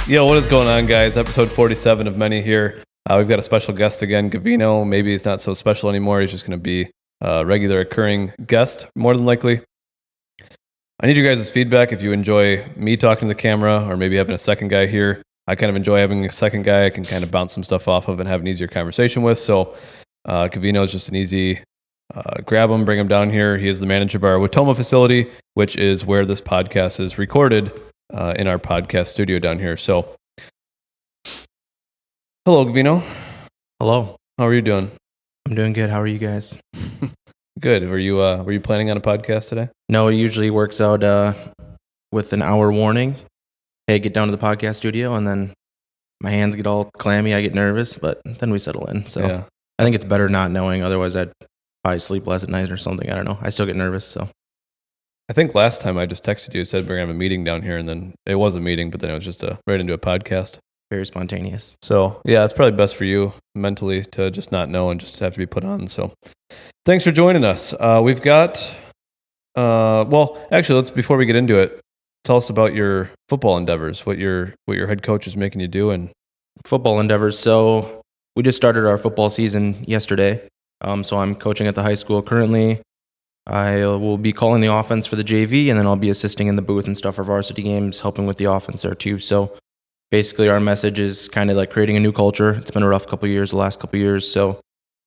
Yo, what is going on, guys? Episode 47 of Many here. We've got a special guest again, Gavino. Maybe he's not so special anymore. He's just going to be a regular occurring guest, more than likely. I need you guys' feedback if you enjoy me talking to the camera or maybe having a second guy here. I kind of enjoy having a second guy I can kind of bounce some stuff off of and have an easier conversation with. So Gavino is just an easy grab him, bring him down here. He is the manager of our Watoma facility, which is where this podcast is recorded in our podcast studio down here. So, hello, Gavino. Hello. How are you doing? I'm doing good. How are you guys? Good. Were you planning on a podcast today? No, it usually works out with an hour warning. Hey, get down to the podcast studio, and then my hands get all clammy. I get nervous, but then we settle in. So yeah. I think it's better not knowing. Otherwise, I'd probably sleep less at night or something. I don't know. I still get nervous. So I think last time I just texted you, said we're going to have a meeting down here, and then it was a meeting, but then it was just right into a podcast. Very spontaneous. So yeah, it's probably best for you mentally to just not know and just have to be put on. So thanks for joining us. We've got, before we get into it, tell us about your football endeavors, what your head coach is making you do. And football endeavors. So we just started our football season yesterday. So I'm coaching at the high school currently. I will be calling the offense for the JV, and then I'll be assisting in the booth and stuff for varsity games, helping with the offense there too. So basically our message is kind of like creating a new culture. It's been a rough the last couple years. So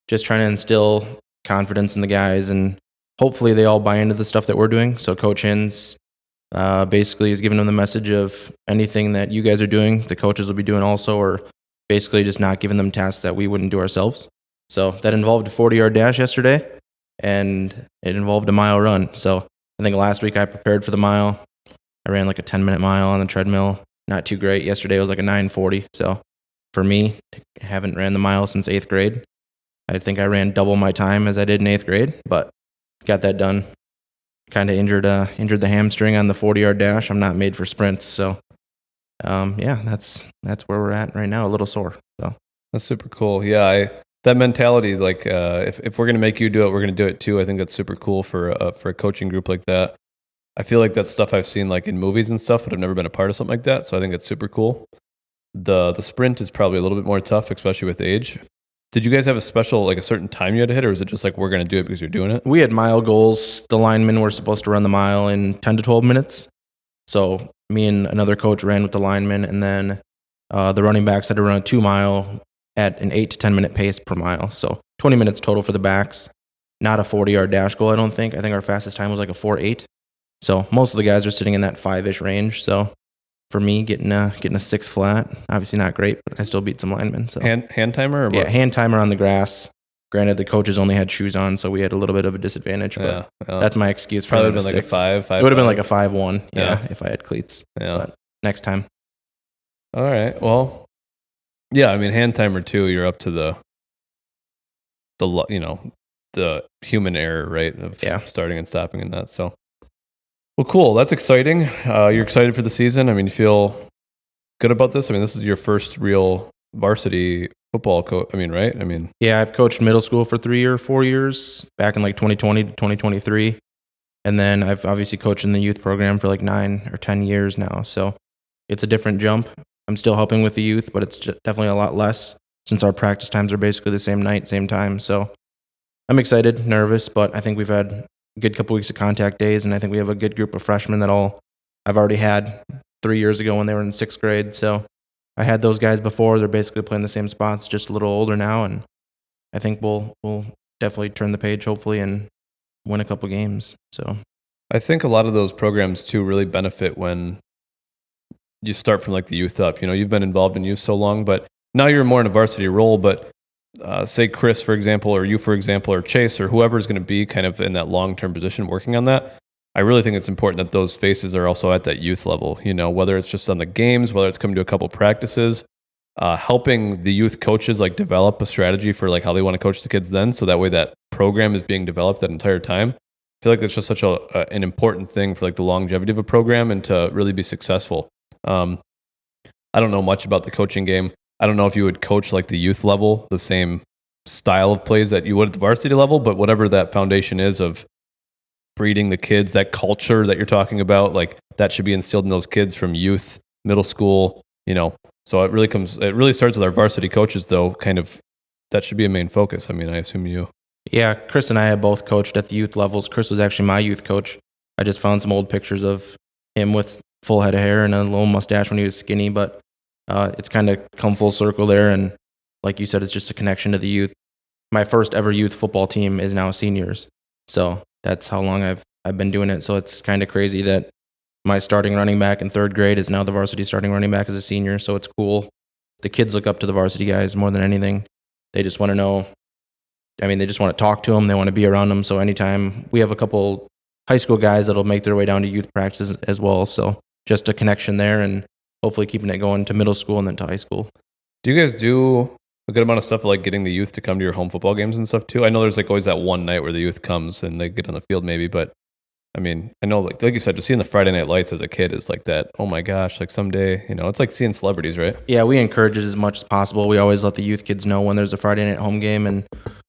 just trying to instill confidence in the guys, and hopefully they all buy into the stuff that we're doing. So Coach Hins basically is giving them the message of anything that you guys are doing, the coaches will be doing also, or basically just not giving them tasks that we wouldn't do ourselves. So that involved a 40-yard dash yesterday, and it involved a mile run. So I think last week I prepared for the mile. I ran like a 10-minute mile on the treadmill. Not too great. Yesterday was like a 9:40. So for me, I haven't ran the mile since 8th grade. I think I ran double my time as I did in 8th grade, but got that done. Kind of injured the hamstring on the 40-yard dash. I'm not made for sprints. So that's where we're at right now, a little sore. So that's super cool. Yeah, that mentality, like if we're going to make you do it, we're going to do it too. I think that's super cool for a coaching group like that. I feel like that's stuff I've seen like in movies and stuff, but I've never been a part of something like that. So I think it's super cool. The sprint is probably a little bit more tough, especially with age. Did you guys have a special, like a certain time you had to hit, or was it just like, we're going to do it because you're doing it? We had mile goals. The linemen were supposed to run the mile in 10 to 12 minutes. So me and another coach ran with the linemen, and then the running backs had to run a 2-mile at an 8 to 10 minute pace per mile. So 20 minutes total for the backs. Not a 40-yard dash goal, I don't think. I think our fastest time was like a 4.8. So most of the guys are sitting in that 5-ish range. So for me, getting a 6 flat, obviously not great, but I still beat some linemen. So hand timer, or what? Yeah, hand timer on the grass. Granted, the coaches only had shoes on, so we had a little bit of a disadvantage. But that's my excuse for probably been like 6. A 5. It would have been like a 5.1. Yeah, if I had cleats. Yeah, but next time. All right. Well, yeah. I mean, hand timer too. You're up to the human error, right? Of starting and stopping and that. So. Well, cool. That's exciting. You're excited for the season. I mean, you feel good about this? I mean, this is your first real varsity football coach. I mean, right? I mean, yeah, I've coached middle school for 3 or 4 years, back in like 2020 to 2023. And then I've obviously coached in the youth program for like 9 or 10 years now. So it's a different jump. I'm still helping with the youth, but it's definitely a lot less since our practice times are basically the same night, same time. So I'm excited, nervous, but I think we've had good couple weeks of contact days, and I think we have a good group of freshmen that I've already had 3 years ago when they were in 6th grade. So I had those guys before. They're basically playing the same spots, just a little older now, and I think we'll definitely turn the page, hopefully, and win a couple games. So I think a lot of those programs too really benefit when you start from like the youth up. You know, you've been involved in youth so long, but now you're more in a varsity role, but say Chris, for example, or you, for example, or Chase, or whoever is going to be kind of in that long-term position working on that, I really think it's important that those faces are also at that youth level, you know, whether it's just on the games, whether it's coming to a couple practices, helping the youth coaches like develop a strategy for like how they want to coach the kids then, so that way that program is being developed that entire time. I feel like that's just such an important thing for like the longevity of a program and to really be successful. I don't know much about the coaching game. I don't know if you would coach like the youth level, the same style of plays that you would at the varsity level, but whatever that foundation is of breeding the kids, that culture that you're talking about, like that should be instilled in those kids from youth, middle school, So it really starts with our varsity coaches, though. Kind of, that should be a main focus. I mean, I assume you. Yeah, Chris and I have both coached at the youth levels. Chris was actually my youth coach. I just found some old pictures of him with full head of hair and a little mustache when he was skinny, but it's kind of come full circle there. And like you said, it's just a connection to the youth. My first ever youth football team is now seniors. So that's how long I've been doing it. So it's kind of crazy that my starting running back in third grade is now the varsity starting running back as a senior. So it's cool. The kids look up to the varsity guys more than anything. They just want to know. They just want to talk to them. They want to be around them. So anytime we have a couple high school guys that'll make their way down to youth practices as well. So just a connection there, and hopefully keeping it going to middle school and then to high school. Do you guys do a good amount of stuff like getting the youth to come to your home football games and stuff too? I know there's like always that one night where the youth comes and they get on the field maybe, but I know like you said, just seeing the Friday night lights as a kid is like that. Oh my gosh, like someday, it's like seeing celebrities, right? Yeah, we encourage it as much as possible. We always let the youth kids know when there's a Friday night home game, and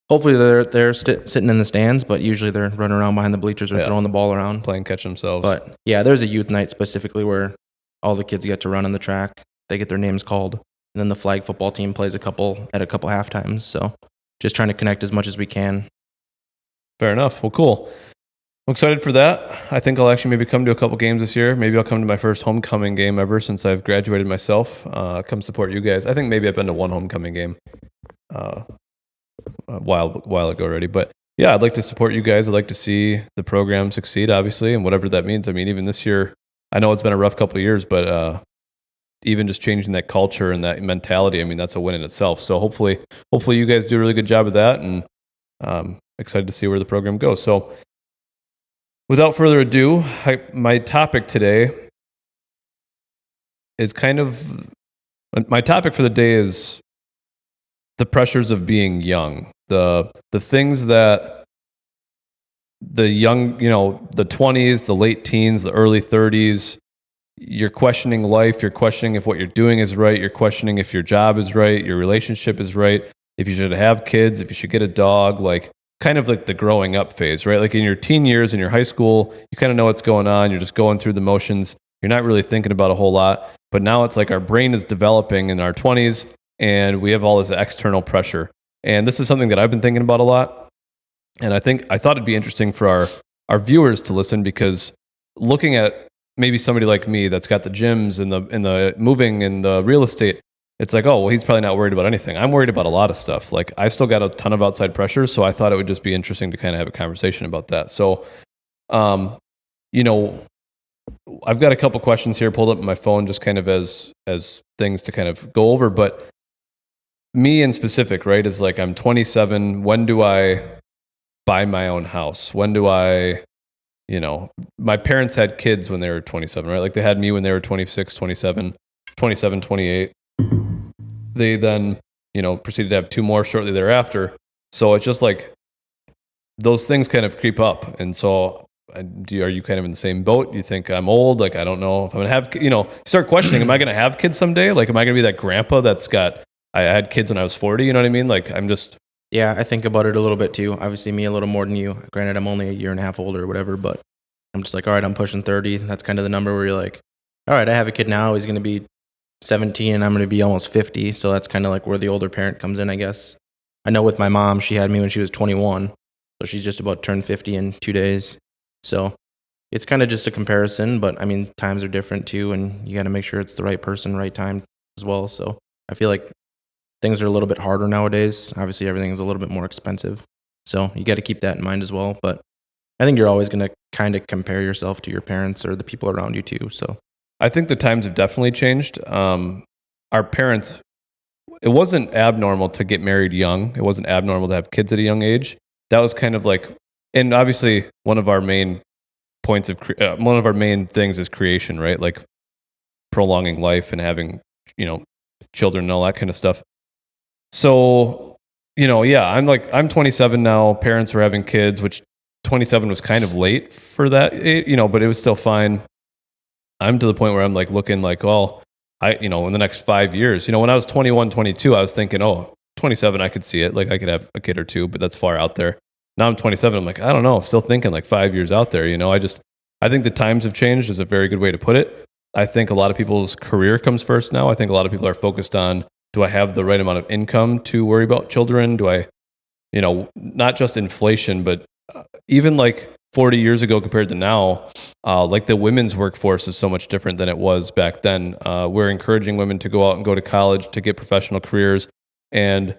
hopefully they're sitting in the stands, but usually they're running around behind the bleachers or throwing the ball around. Playing catch themselves. But yeah, there's a youth night specifically where all the kids get to run on the track. They get their names called. And then the flag football team plays a couple half times. So just trying to connect as much as we can. Fair enough. Well, cool. I'm excited for that. I think I'll actually maybe come to a couple games this year. Maybe I'll come to my first homecoming game ever since I've graduated myself. Come support you guys. I think maybe I've been to one homecoming game a while ago already. But yeah, I'd like to support you guys. I'd like to see the program succeed, obviously, and whatever that means. Even this year, I know it's been a rough couple of years, but even just changing that culture and that mentality, that's a win in itself. So hopefully you guys do a really good job of that, and excited to see where the program goes. So without further ado, my topic today is my topic for the day is the pressures of being young, the things that the young, the 20s, the late teens, the early 30s, you're questioning life, you're questioning if what you're doing is right, you're questioning if your job is right, your relationship is right, if you should have kids, if you should get a dog, like kind of like the growing up phase, right? Like in your teen years, in your high school, you kind of know what's going on, you're just going through the motions, you're not really thinking about a whole lot, but now it's like our brain is developing in our 20s, and we have all this external pressure. And this is something that I've been thinking about a lot, and I thought it'd be interesting for our viewers to listen, because looking at maybe somebody like me that's got the gyms and the moving and the real estate, it's like, oh, well, he's probably not worried about anything. I'm worried about a lot of stuff. Like I've still got a ton of outside pressure, so I thought it would just be interesting to kind of have a conversation about that. So, I've got a couple questions here pulled up on my phone, just kind of as things to kind of go over. But me in specific, right, is like I'm 27. When do I buy my own house? When do I? My parents had kids when they were 27, right? Like they had me when they were 26, 27, 28. They then, proceeded to have two more shortly thereafter. So it's just like those things kind of creep up. And so are you kind of in the same boat? You think I'm old? Like, I don't know if I'm going to have, start questioning, am I going to have kids someday? Like, am I going to be that grandpa I had kids when I was 40? You know what I mean? Like, Yeah, I think about it a little bit too. Obviously, me a little more than you. Granted, I'm only a year and a half older or whatever, but I'm just like, all right, I'm pushing 30. That's kind of the number where you're like, all right, I have a kid now. He's going to be 17 and I'm going to be almost 50. So that's kind of like where the older parent comes in, I guess. I know with my mom, she had me when she was 21. So she's just about turned 50 in 2 days. So it's kind of just a comparison, but times are different too. And you got to make sure it's the right person, right time as well. So I feel like things are a little bit harder nowadays. Obviously, everything is a little bit more expensive. So you got to keep that in mind as well. But I think you're always going to kind of compare yourself to your parents or the people around you too. So I think the times have definitely changed. Our parents, it wasn't abnormal to get married young. It wasn't abnormal to have kids at a young age. That was kind of like, and obviously one of our main things is creation, right? Like prolonging life and having, children and all that kind of stuff. So, I'm 27 now. Parents were having kids, which 27 was kind of late for that, but it was still fine. I'm to the point where I'm like looking like, well, in the next 5 years, when I was 21, 22, I was thinking, 27, I could see it. Like I could have a kid or two, but that's far out there. Now I'm 27. I'm like, I don't know. Still thinking like 5 years out there. I think the times have changed is a very good way to put it. I think a lot of people's career comes first now. I think a lot of people are focused on, do I have the right amount of income to worry about children? Do I, not just inflation, but even like 40 years ago compared to now, like the women's workforce is so much different than it was back then. We're encouraging women to go out and go to college to get professional careers. And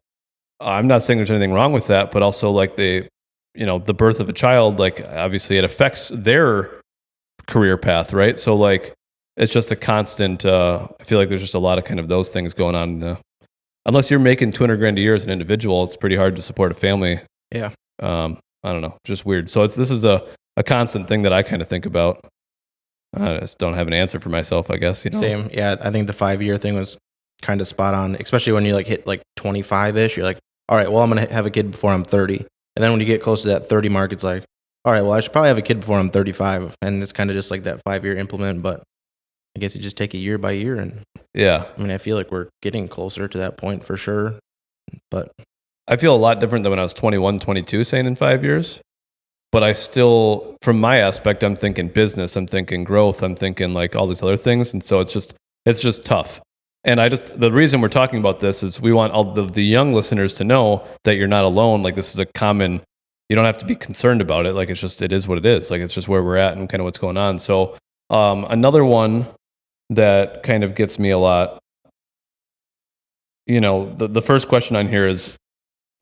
I'm not saying there's anything wrong with that, but also like the birth of a child, like obviously it affects their career path, right? So like, it's just a constant, I feel like there's just a lot of kind of those things going on. Unless you're making 200 grand a year as an individual, it's pretty hard to support a family. Yeah. I don't know, just weird. So this is a constant thing that I kind of think about. I just don't have an answer for myself, I guess. Same. Yeah. I think the 5-year thing was kind of spot on, especially when you like hit like 25-ish. You're like, all right, well, I'm going to have a kid before I'm 30. And then when you get close to that 30 mark, it's like, all right, well, I should probably have a kid before I'm 35. And it's kind of just like that 5-year implement. But I guess you just take it year by year. And yeah, I mean, I feel like we're getting closer to that point for sure. But I feel a lot different than when I was 21, 22, saying in 5 years. But I still, from my aspect, I'm thinking business, I'm thinking growth, I'm thinking like all these other things. And so it's just tough. And the reason we're talking about this is we want all the young listeners to know that you're not alone. Like this is a common, you don't have to be concerned about it. Like it is what it is. Like it's just where we're at and kind of what's going on. So another one that kind of gets me a lot, the first question on here is,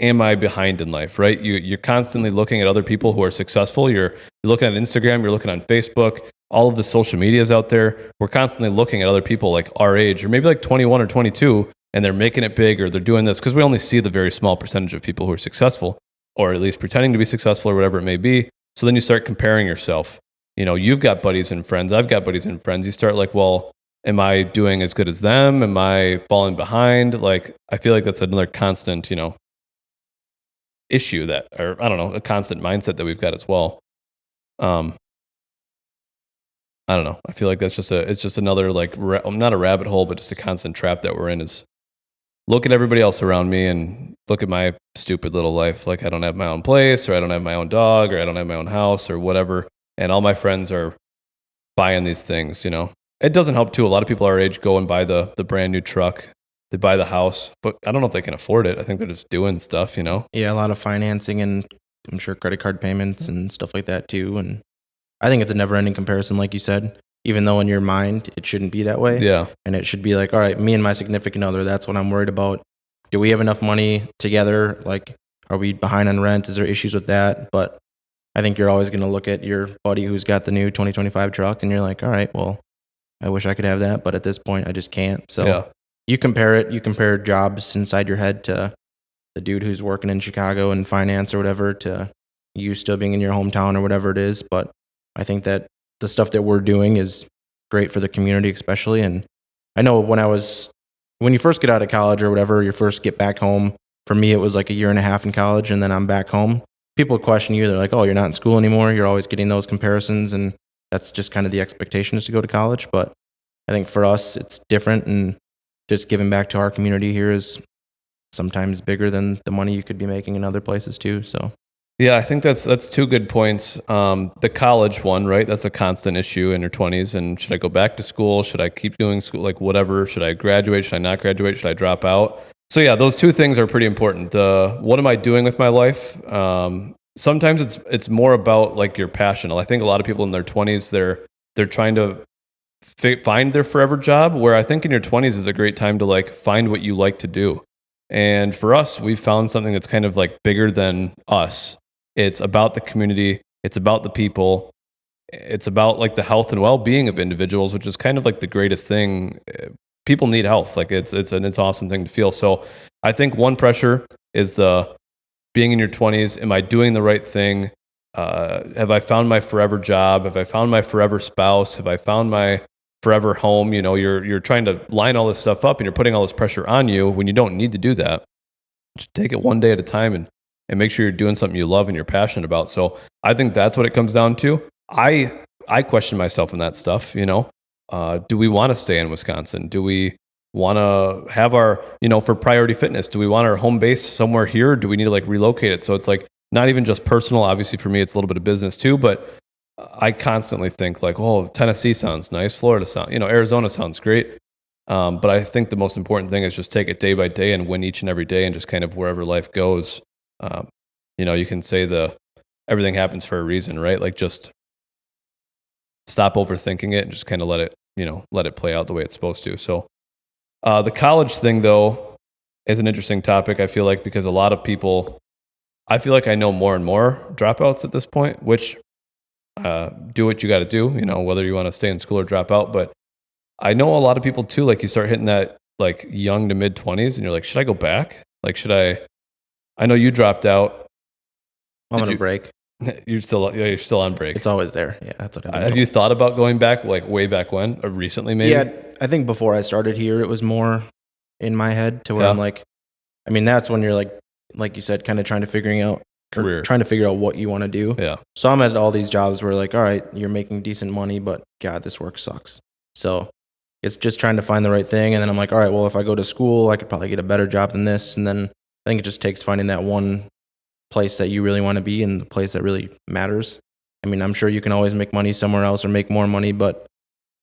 am I behind in life, right? You're constantly looking at other people who are successful. You're looking at Instagram, you're looking on Facebook, all of the social medias out there. We're constantly looking at other people like our age, or maybe like 21 or 22, and they're making it big, or they're doing this, because we only see the very small percentage of people who are successful, or at least pretending to be successful, or whatever it may be. So then you start comparing yourself. You've got buddies and friends, I've got buddies and friends. You start like, well, am I doing as good as them? Am I falling behind? Like, I feel like that's another constant, issue or I don't know, a constant mindset that we've got as well. I don't know. I feel like it's just another like, not a rabbit hole, but just a constant trap that we're in is look at everybody else around me and look at my stupid little life. Like I don't have my own place, or I don't have my own dog, or I don't have my own house, or whatever. And all my friends are buying these things, It doesn't help too. A lot of people our age go and buy the brand new truck. They buy the house, but I don't know if they can afford it. I think they're just doing stuff, Yeah, a lot of financing and I'm sure credit card payments and stuff like that too. And I think it's a never-ending comparison, like you said, even though in your mind it shouldn't be that way. Yeah. And it should be like, all right, me and my significant other, that's what I'm worried about. Do we have enough money together? Like, are we behind on rent? Is there issues with that? But I think you're always going to look at your buddy who's got the new 2025 truck and you're like, all right, well, I wish I could have that. But at this point, I just can't. So yeah. You compare jobs inside your head to the dude who's working in Chicago in finance or whatever to you still being in your hometown or whatever it is. But I think that the stuff that we're doing is great for the community, especially. And I know when you first get out of college or whatever, you first get back home, for me, it was like a year and a half in college and then I'm back home. People question you. They're like, oh, you're not in school anymore. You're always getting those comparisons. And that's just kind of the expectation is to go to college. But I think for us, it's different. And just giving back to our community here is sometimes bigger than the money you could be making in other places too. So, yeah, I think that's two good points. The college one, right? That's a constant issue in your 20s. And should I go back to school? Should I keep doing school? Like whatever. Should I graduate? Should I not graduate? Should I drop out? So yeah, those two things are pretty important. What am I doing with my life? Sometimes it's more about like your passion. I think a lot of people in their 20s, they're trying to find their forever job, where I think in your 20s is a great time to like find what you like to do. And for us, we've found something that's kind of like bigger than us. It's about the community. It's about the people. It's about like the health and well-being of individuals, which is kind of like the greatest thing. People need health. Like it's an awesome thing to feel. So I think one pressure is the being in your 20s. Am I doing the right thing? Have I found my forever job? Have I found my forever spouse? Have I found my forever home? You're trying to line all this stuff up and you're putting all this pressure on you when you don't need to do that. Just take it one day at a time and make sure you're doing something you love and you're passionate about. So I think that's what it comes down to. I question myself in that stuff, do we want to stay in Wisconsin? Do we want to have our, for Priority Fitness, do we want our home base somewhere here? Do we need to like relocate it? So it's like not even just personal. Obviously for me, it's a little bit of business too, but I constantly think like, oh, Tennessee sounds nice, Florida sounds, Arizona sounds great. But I think the most important thing is just take it day by day and win each and every day, and just kind of wherever life goes. Um, you can say everything happens for a reason, right? Like just stop overthinking it and just kind of let it play out the way it's supposed to. So the college thing though is an interesting topic. I feel like because a lot of people, I feel like I know more and more dropouts at this point, which do what you got to do, whether you want to stay in school or drop out. But I know a lot of people too, like you start hitting that like young to mid 20s and you're like, should I go back? Like, I know you dropped out. I'm on a break. You're still on break. It's always there. Yeah, that's what I mean. Have you thought about going back, like way back when, or recently maybe? Yeah, I think before I started here, it was more in my head to where I'm like, I mean, that's when you're like you said, kind of trying to figure out what you want to do. Yeah. So I'm at all these jobs where like, all right, you're making decent money, but God, this work sucks. So it's just trying to find the right thing. And then I'm like, all right, well, if I go to school, I could probably get a better job than this. And then I think it just takes finding that one place that you really want to be and the place that really matters. I mean, I'm sure you can always make money somewhere else or make more money, but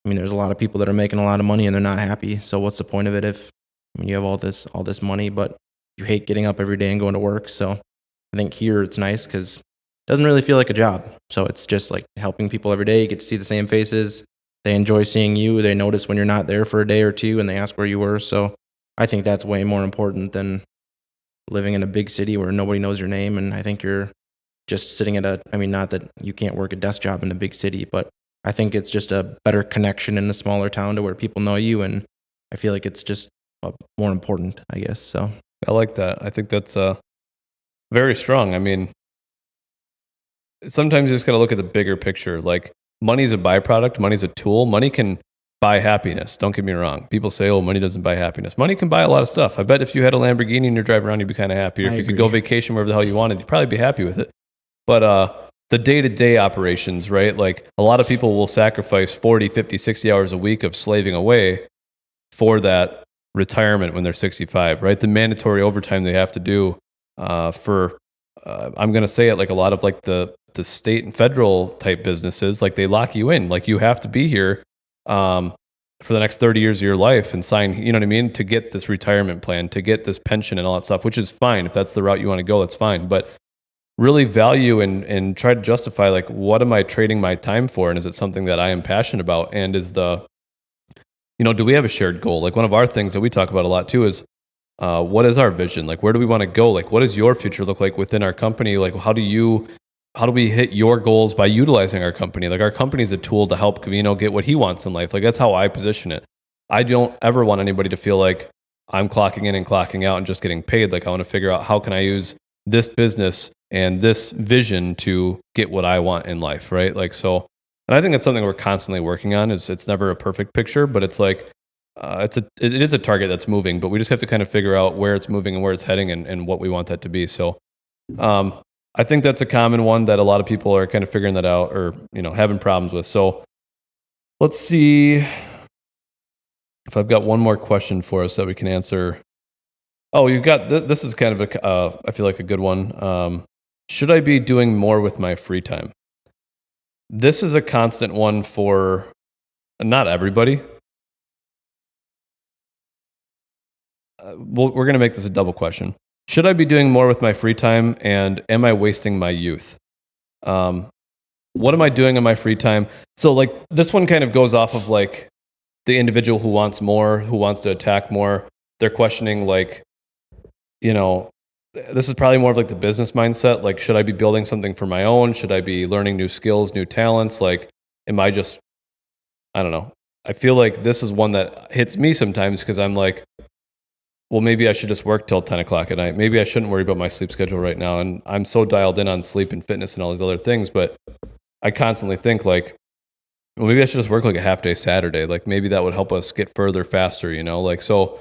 I mean, there's a lot of people that are making a lot of money and they're not happy. So what's the point of it if you have all this money, but you hate getting up every day and going to work? So I think here it's nice because it doesn't really feel like a job. So it's just like helping people every day. You get to see the same faces. They enjoy seeing you. They notice when you're not there for a day or two and they ask where you were. So I think that's way more important than living in a big city where nobody knows your name. And I think you're just sitting not that you can't work a desk job in a big city, but I think it's just a better connection in a smaller town to where people know you. And I feel like it's just more important, I guess. So I like that. I think that's very strong. I mean, sometimes you just got to look at the bigger picture. Like money's a byproduct. Money's a tool. Money can buy happiness. Don't get me wrong. People say, oh, money doesn't buy happiness. Money can buy a lot of stuff. I bet if you had a Lamborghini and you're driving around, you'd be kind of happy. Or if you could go vacation wherever the hell you wanted, you'd probably be happy with it. But the day-to-day operations, right? Like a lot of people will sacrifice 40, 50, 60 hours a week of slaving away for that retirement when they're 65, right? The mandatory overtime they have to do for, I'm going to say it, like a lot of like the state and federal type businesses, like they lock you in. Like you have to be here for the next 30 years of your life and sign, you know what I mean? To get this retirement plan, to get this pension and all that stuff, which is fine. If that's the route you want to go, that's fine. But really value and try to justify, like, what am I trading my time for? And is it something that I am passionate about? And is do we have a shared goal? Like one of our things that we talk about a lot too is, what is our vision? Like, where do we want to go? Like, what does your future look like within our company? Like, how do we hit your goals by utilizing our company? Like our company is a tool to help Gavino get what he wants in life. Like that's how I position it. I don't ever want anybody to feel like I'm clocking in and clocking out and just getting paid. Like I want to figure out how can I use this business and this vision to get what I want in life, right? Like so, and I think that's something we're constantly working on. It's never a perfect picture, but it's like it is a target that's moving, but we just have to kind of figure out where it's moving and where it's heading and what we want that to be. So I think that's a common one that a lot of people are kind of figuring that out or having problems with. So let's see if I've got one more question for us that we can answer. Oh, you've got this is kind of I feel like a good one. Should I be doing more with my free time? This is a constant one for not everybody. We're going to make this a double question. Should I be doing more with my free time, and am I wasting my youth? What am I doing in my free time? So like this one kind of goes off of like the individual who wants more, who wants to attack more. They're questioning like, this is probably more of like the business mindset. Like, should I be building something for my own? Should I be learning new skills, new talents? Like, am I just, I don't know. I feel like this is one that hits me sometimes because I'm like, well, maybe I should just work till 10 o'clock at night. Maybe I shouldn't worry about my sleep schedule right now. And I'm so dialed in on sleep and fitness and all these other things. But I constantly think like, well, maybe I should just work like a half day Saturday. Like maybe that would help us get further faster, like, so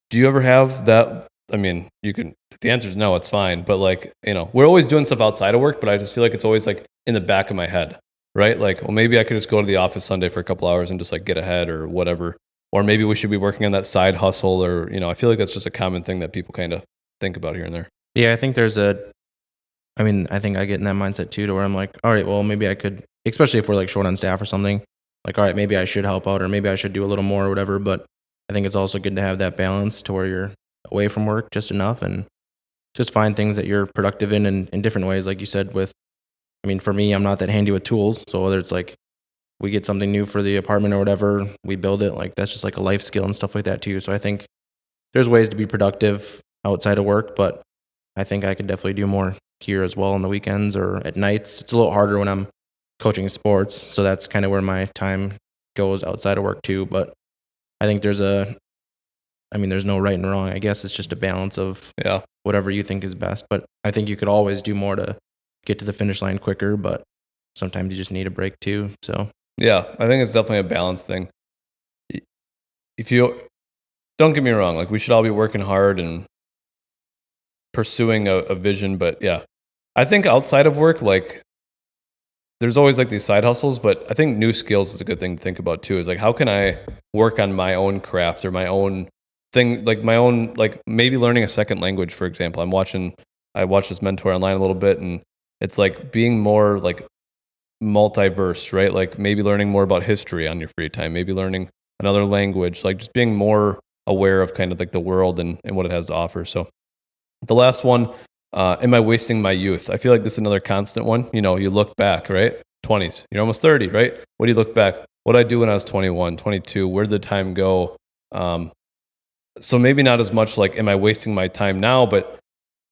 do you ever have that? I mean, you can, if the answer is no, it's fine. But like, we're always doing stuff outside of work, but I just feel like it's always like in the back of my head, right? Like, well, maybe I could just go to the office Sunday for a couple hours and just like get ahead or whatever. Or maybe we should be working on that side hustle or, I feel like that's just a common thing that people kind of think about here and there. Yeah, I think I think I get in that mindset too, to where I'm like, all right, well, maybe I could especially if we're like short on staff or something, like, all right, maybe I should help out or maybe I should do a little more or whatever. But I think it's also good to have that balance to where you're away from work just enough and just find things that you're productive in different ways. Like you said, I mean, for me, I'm not that handy with tools. So whether it's like we get something new for the apartment or whatever, we build it, like that's just like a life skill and stuff like that too. So I think there's ways to be productive outside of work, but I think I could definitely do more here as well on the weekends or at nights. It's a little harder when I'm coaching sports. So that's kind of where my time goes outside of work too. But I think there's no right and wrong. I guess it's just a balance of whatever you think is best. But I think you could always do more to get to the finish line quicker, but sometimes you just need a break too. So yeah, I think it's definitely a balance thing. If you don't get me wrong, like we should all be working hard and pursuing a vision, but yeah, I think outside of work, like there's always like these side hustles, but I think new skills is a good thing to think about too. Is like, how can I work on my own craft or my own thing, like my own, like maybe learning a second language, for example. I watched this mentor online a little bit, and it's like being more like multiverse, right? Like maybe learning more about history on your free time, maybe learning another language, like just being more aware of kind of like the world and what it has to offer. So the last one, am I wasting my youth? I feel like this is another constant one. You know, you look back, right? 20s, you're almost 30, right? What do you look back? What did I do when I was 21, 22? Where did the time go? So maybe not as much like, am I wasting my time now? But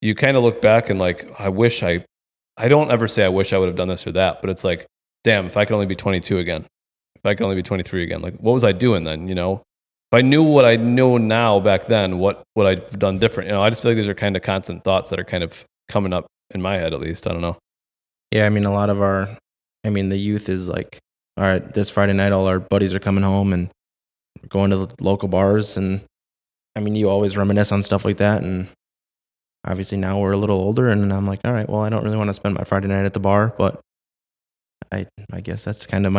you kind of look back and like, I don't ever say I wish I would have done this or that, but it's like, damn, if I could only be 22 again, if I could only be 23 again, like what was I doing then? You know, if I knew what I know now back then, what would I have done different? You know, I just feel like these are kind of constant thoughts that are kind of coming up in my head, at least. I don't know. yeah, I mean, a lot of the youth is like, all right, this Friday night, all our buddies are coming home and going to the local bars. And I mean, you always reminisce on stuff like that. And obviously now we're a little older and I'm like, all right, well, I don't really want to spend my Friday night at the bar, but I guess that's kind of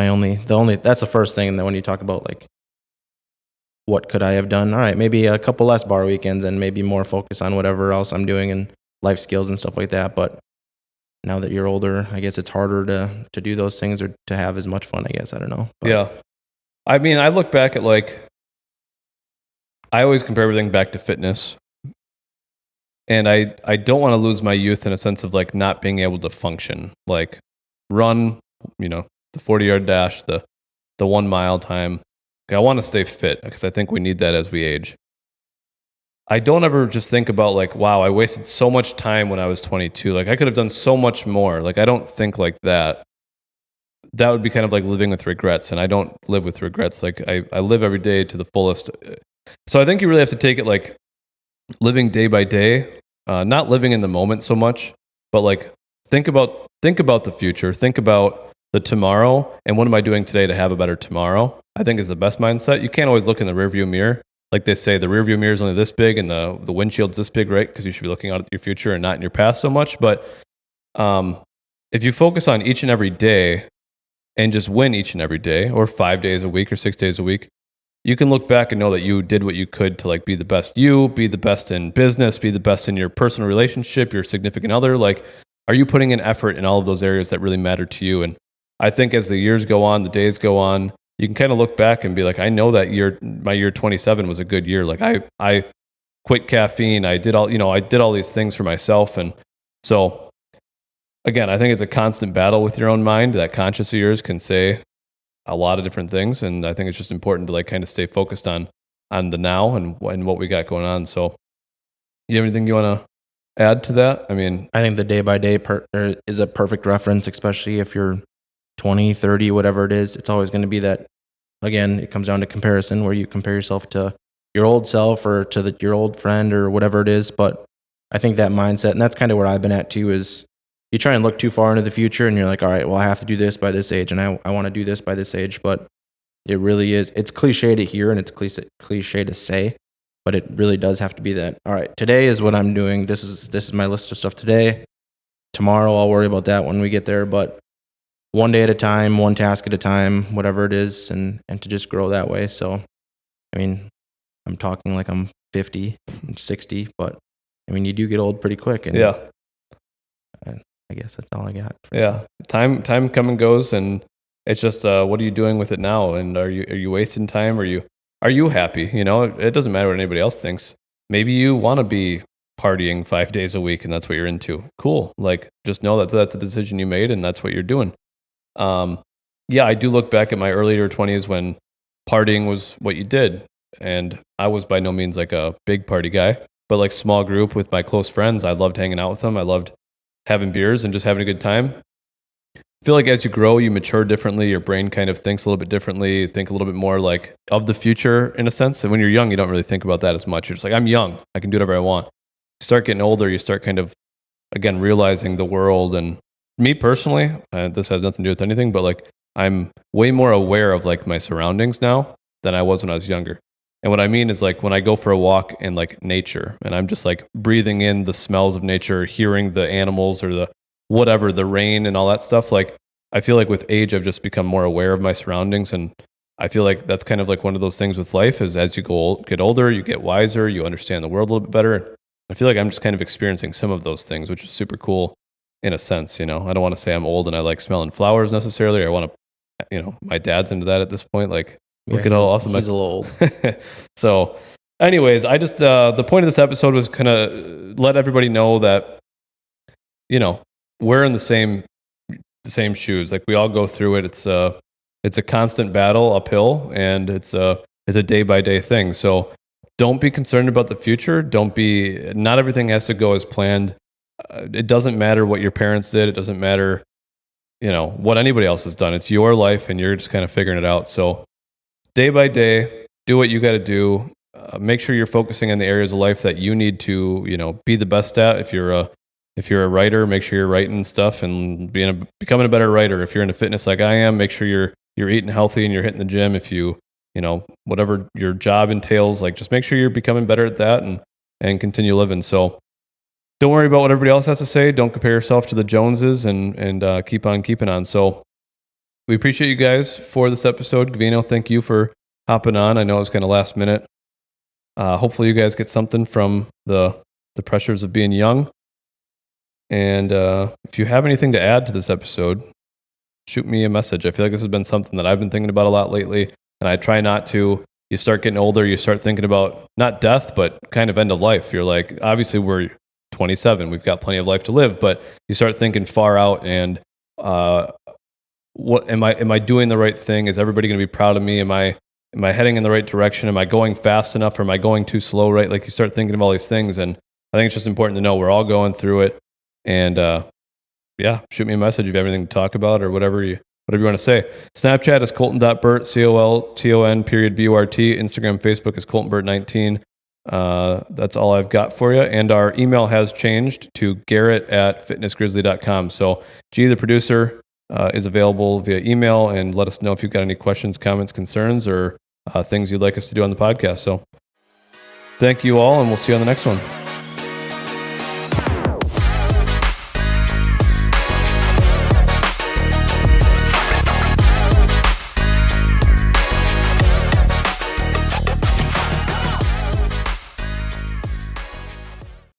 that's the first thing. And then when you talk about like, what could I have done? All right, maybe a couple less bar weekends and maybe more focus on whatever else I'm doing and life skills and stuff like that. But now that you're older, I guess it's harder to do those things or to have as much fun, I guess. I don't know. But yeah. I mean, I look back at like, I always compare everything back to fitness. And I don't want to lose my youth in a sense of like not being able to function, like run, you know, the 40-yard dash, the 1 mile time. I want to stay fit because I think we need that as we age. I don't ever just think about like, wow, I wasted so much time when I was 22. Like I could have done so much more. Like I don't think like that. That would be kind of like living with regrets. And I don't live with regrets. Like I live every day to the fullest. So I think you really have to take it like living day by day, not living in the moment so much, but like think about the future. Think about the tomorrow and what am I doing today to have a better tomorrow? I think is the best mindset. You can't always look in the rearview mirror. Like they say, the rearview mirror is only this big and the windshield's this big, right? Because you should be looking out at your future and not in your past so much. But if you focus on each and every day and just win each and every day, or 5 days a week or 6 days a week, you can look back and know that you did what you could to like be the best you, be the best in business, be the best in your personal relationship, your significant other. Like, are you putting in effort in all of those areas that really matter to you? And I think as the years go on, the days go on, you can kind of look back and be like, I know that my year 27 was a good year. Like I quit caffeine. I did all these things for myself. And so again, I think it's a constant battle with your own mind. That conscious of yours can say a lot of different things. And I think it's just important to like kind of stay focused on the now and what we got going on. So you have anything you want to add to that? I mean, I think the day by day is a perfect reference, especially if you're 20, 30, whatever it is. It's always going to be that, again, it comes down to comparison where you compare yourself to your old self or to your old friend or whatever it is. But I think that mindset, and that's kind of where I've been at too, is you try and look too far into the future and you're like, all right, well, I have to do this by this age and I want to do this by this age. But it really is, it's cliche to hear and it's cliche to say, but it really does have to be that, all right, today is what I'm doing. This is my list of stuff today. Tomorrow I'll worry about that when we get there. But one day at a time, one task at a time, whatever it is, and to just grow that way. So, I mean, I'm talking like I'm 50, 60, but I mean, you do get old pretty quick. And yeah. I I guess that's all I got. Yeah. Time come and goes, and it's just, what are you doing with it now? And are you wasting time? Are you happy? You know, it doesn't matter what anybody else thinks. Maybe you want to be partying 5 days a week and that's what you're into. Cool. Like, just know that that's a decision you made and that's what you're doing. Yeah, I do look back at my earlier 20s when partying was what you did. And I was by no means like a big party guy, but like small group with my close friends. I loved hanging out with them. I loved having beers and just having a good time. I feel like as you grow, you mature differently. Your brain kind of thinks a little bit differently. You think a little bit more like of the future in a sense. And when you're young, you don't really think about that as much. You're just like, I'm young. I can do whatever I want. You start getting older, you start kind of, again, realizing the world. And me personally, this has nothing to do with anything, but like I'm way more aware of like my surroundings now than I was when I was younger. And what I mean is like when I go for a walk in like nature and I'm just like breathing in the smells of nature, hearing the animals or the whatever, the rain and all that stuff. Like I feel like with age, I've just become more aware of my surroundings. And I feel like that's kind of like one of those things with life is as you get older, you get wiser, you understand the world a little bit better. I feel like I'm just kind of experiencing some of those things, which is super cool in a sense. You know, I don't want to say I'm old and I like smelling flowers necessarily. Or I want to, you know, my dad's into that at this point. Like, look at how awesome he's a little old. So anyways, I just, the point of this episode was kind of let everybody know that, you know, we're in the same shoes. Like we all go through it. It's a constant battle uphill and it's a day by day thing. So don't be concerned about the future. Not everything has to go as planned. It doesn't matter what your parents did. It doesn't matter, you know, what anybody else has done. It's your life and you're just kind of figuring it out. So day by day, do what you got to do. Make sure you're focusing on the areas of life that you need to, you know, be the best at. If you're a writer, make sure you're writing stuff and becoming a better writer. If you're into fitness like I am, make sure you're eating healthy and you're hitting the gym. If you know, whatever your job entails, like just make sure you're becoming better at that and continue living. So don't worry about what everybody else has to say. Don't compare yourself to the Joneses and keep on keeping on. So we appreciate you guys for this episode. Gavino, thank you for hopping on. I know it was kind of last minute. Hopefully you guys get something from the pressures of being young. And if you have anything to add to this episode, shoot me a message. I feel like this has been something that I've been thinking about a lot lately. And I try not to. You start getting older, you start thinking about not death, but kind of end of life. You're like, obviously we're 27. We've got plenty of life to live, but you start thinking far out and what am I doing the right thing? Is everybody going to be proud of me? Am I heading in the right direction? Am I going fast enough or am I going too slow, right? Like you start thinking of all these things. And I think it's just important to know we're all going through it. And yeah, shoot me a message if you have anything to talk about or whatever you want to say. Snapchat is Colton.Burt, COLTON.BURT. Instagram, Facebook is ColtonBurt19. That's all I've got for you. And our email has changed to Garrett@fitnessgrizzly.com. So G, the producer, is available via email, and let us know if you've got any questions, comments, concerns, or things you'd like us to do on the podcast. So thank you all, and we'll see you on the next one.